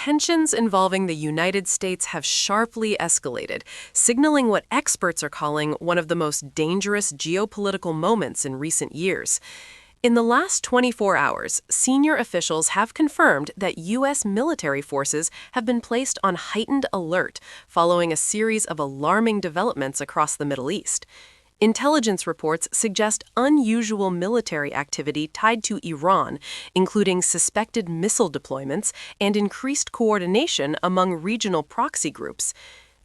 Tensions involving the United States have sharply escalated, signaling what experts are calling one of the most dangerous geopolitical moments in recent years. In the last 24 hours, senior officials have confirmed that U.S. military forces have been placed on heightened alert following a series of alarming developments across the Middle East. Intelligence reports suggest unusual military activity tied to Iran, including suspected missile deployments and increased coordination among regional proxy groups.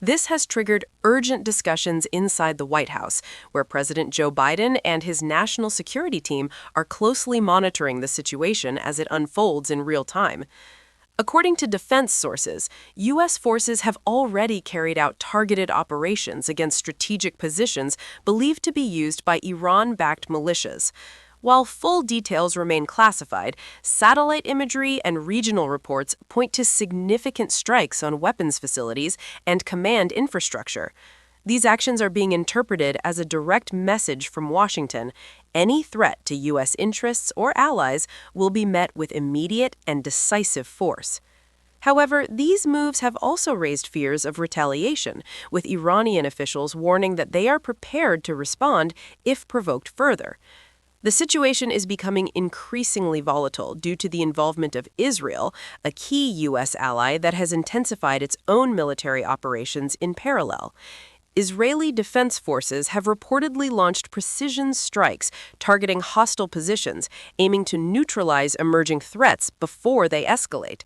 This has triggered urgent discussions inside the White House, where President Joe Biden and his national security team are closely monitoring the situation as it unfolds in real time. According to defense sources, U.S. forces have already carried out targeted operations against strategic positions believed to be used by Iran-backed militias. While full details remain classified, satellite imagery and regional reports point to significant strikes on weapons facilities and command infrastructure. These actions are being interpreted as a direct message from Washington. Any threat to U.S. interests or allies will be met with immediate and decisive force. However, these moves have also raised fears of retaliation, with Iranian officials warning that they are prepared to respond if provoked further. The situation is becoming increasingly volatile due to the involvement of Israel, a key U.S. ally that has intensified its own military operations in parallel. Israeli defense forces have reportedly launched precision strikes targeting hostile positions, aiming to neutralize emerging threats before they escalate.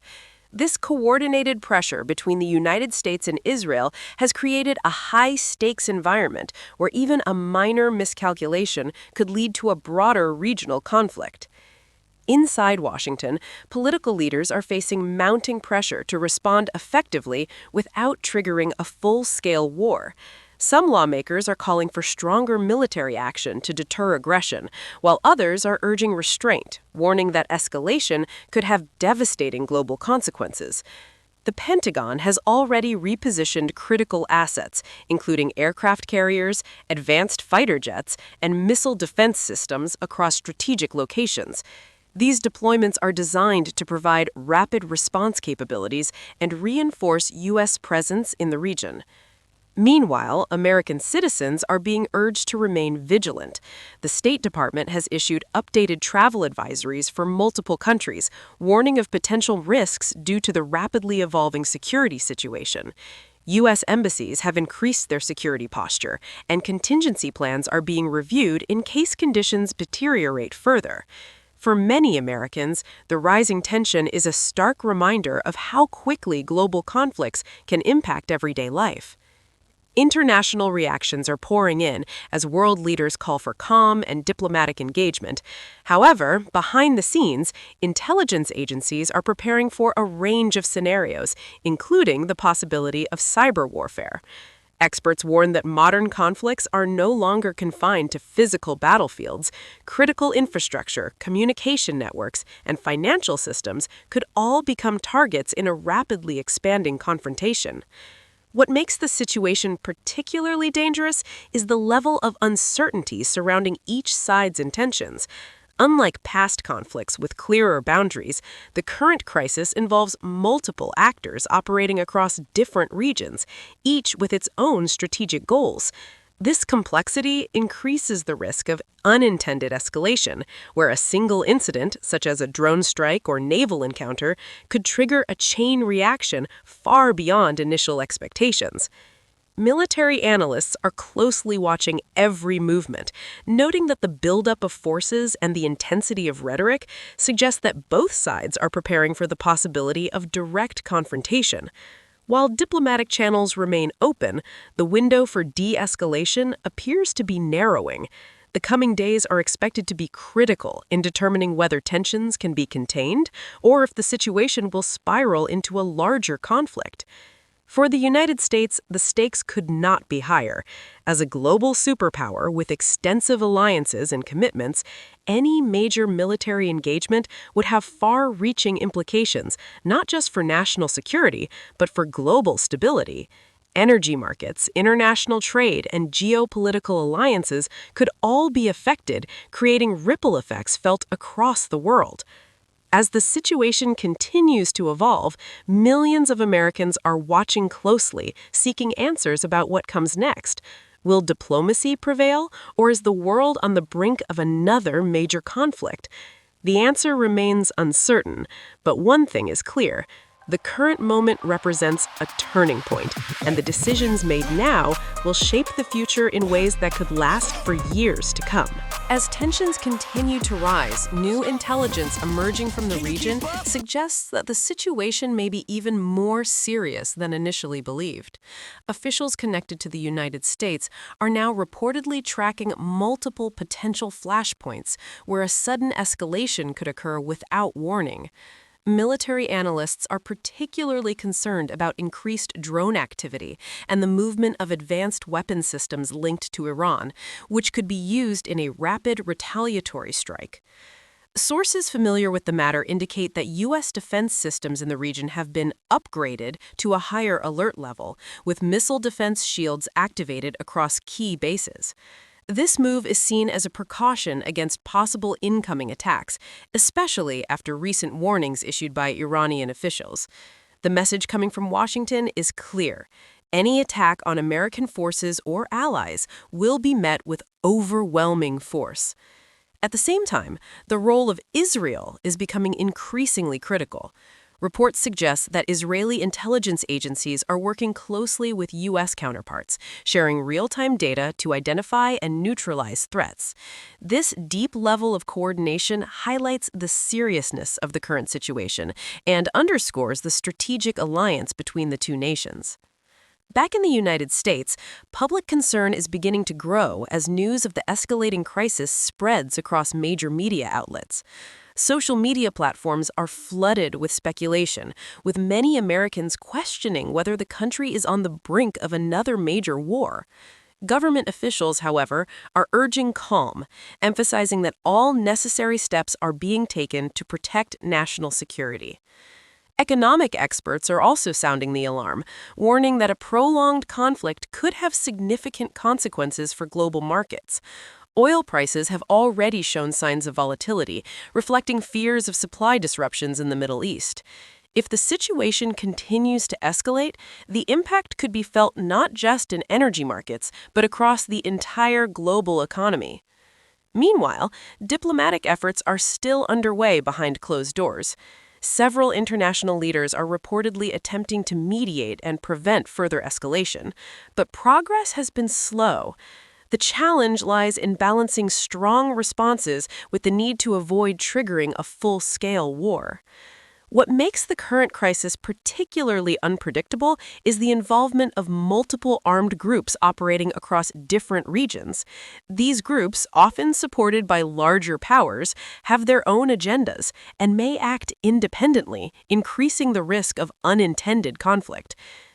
This coordinated pressure between the United States and Israel has created a high-stakes environment where even a minor miscalculation could lead to a broader regional conflict. Inside Washington, political leaders are facing mounting pressure to respond effectively without triggering a full-scale war. Some lawmakers are calling for stronger military action to deter aggression, while others are urging restraint, warning that escalation could have devastating global consequences. The Pentagon has already repositioned critical assets, including aircraft carriers, advanced fighter jets, and missile defense systems across strategic locations. These deployments are designed to provide rapid response capabilities and reinforce U.S. presence in the region. Meanwhile, American citizens are being urged to remain vigilant. The State Department has issued updated travel advisories for multiple countries, warning of potential risks due to the rapidly evolving security situation. U.S. embassies have increased their security posture, and contingency plans are being reviewed in case conditions deteriorate further. For many Americans, the rising tension is a stark reminder of how quickly global conflicts can impact everyday life. International reactions are pouring in as world leaders call for calm and diplomatic engagement. However, behind the scenes, intelligence agencies are preparing for a range of scenarios, including the possibility of cyber warfare. Experts warn that modern conflicts are no longer confined to physical battlefields. Critical infrastructure, communication networks, and financial systems could all become targets in a rapidly expanding confrontation. What makes the situation particularly dangerous is the level of uncertainty surrounding each side's intentions. Unlike past conflicts with clearer boundaries, the current crisis involves multiple actors operating across different regions, each with its own strategic goals. This complexity increases the risk of unintended escalation, where a single incident, such as a drone strike or naval encounter, could trigger a chain reaction far beyond initial expectations. Military analysts are closely watching every movement, noting that the buildup of forces and the intensity of rhetoric suggest that both sides are preparing for the possibility of direct confrontation. While diplomatic channels remain open, the window for de-escalation appears to be narrowing. The coming days are expected to be critical in determining whether tensions can be contained or if the situation will spiral into a larger conflict. For the United States, the stakes could not be higher. As a global superpower with extensive alliances and commitments, any major military engagement would have far-reaching implications, not just for national security, but for global stability. Energy markets, international trade, and geopolitical alliances could all be affected, creating ripple effects felt across the world. As the situation continues to evolve, millions of Americans are watching closely, seeking answers about what comes next. Will diplomacy prevail, or is the world on the brink of another major conflict? The answer remains uncertain, but one thing is clear. The current moment represents a turning point, and the decisions made now will shape the future in ways that could last for years to come. As tensions continue to rise, new intelligence emerging from the region suggests that the situation may be even more serious than initially believed. Officials connected to the United States are now reportedly tracking multiple potential flashpoints where a sudden escalation could occur without warning. Military analysts are particularly concerned about increased drone activity and the movement of advanced weapon systems linked to Iran, which could be used in a rapid retaliatory strike. Sources familiar with the matter indicate that U.S. defense systems in the region have been upgraded to a higher alert level, with missile defense shields activated across key bases. This move is seen as a precaution against possible incoming attacks, especially after recent warnings issued by Iranian officials. The message coming from Washington is clear. Any attack on American forces or allies will be met with overwhelming force. At the same time, the role of Israel is becoming increasingly critical. Reports suggest that Israeli intelligence agencies are working closely with U.S. counterparts, sharing real-time data to identify and neutralize threats. This deep level of coordination highlights the seriousness of the current situation and underscores the strategic alliance between the two nations. Back in the United States, public concern is beginning to grow as news of the escalating crisis spreads across major media outlets. Social media platforms are flooded with speculation, with many Americans questioning whether the country is on the brink of another major war. Government officials, however, are urging calm, emphasizing that all necessary steps are being taken to protect national security. Economic experts are also sounding the alarm, warning that a prolonged conflict could have significant consequences for global markets. Oil prices have already shown signs of volatility, reflecting fears of supply disruptions in the Middle East. If the situation continues to escalate, the impact could be felt not just in energy markets, but across the entire global economy. Meanwhile, diplomatic efforts are still underway behind closed doors. Several international leaders are reportedly attempting to mediate and prevent further escalation, but progress has been slow. The challenge lies in balancing strong responses with the need to avoid triggering a full-scale war. What makes the current crisis particularly unpredictable is the involvement of multiple armed groups operating across different regions. These groups, often supported by larger powers, have their own agendas and may act independently, increasing the risk of unintended conflict.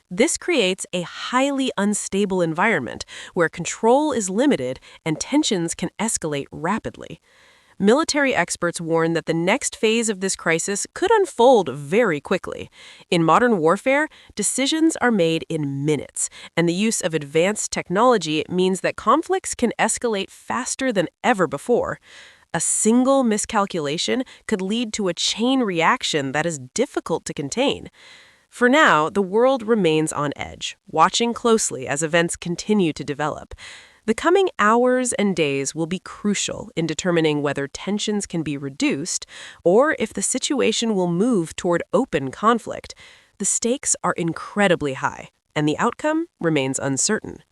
This creates a highly unstable environment where control is limited and tensions can escalate rapidly. Military experts warn that the next phase of this crisis could unfold very quickly. In modern warfare, decisions are made in minutes, and the use of advanced technology means that conflicts can escalate faster than ever before. A single miscalculation could lead to a chain reaction that is difficult to contain. For now, the world remains on edge, watching closely as events continue to develop. The coming hours and days will be crucial in determining whether tensions can be reduced or if the situation will move toward open conflict. The stakes are incredibly high, and the outcome remains uncertain.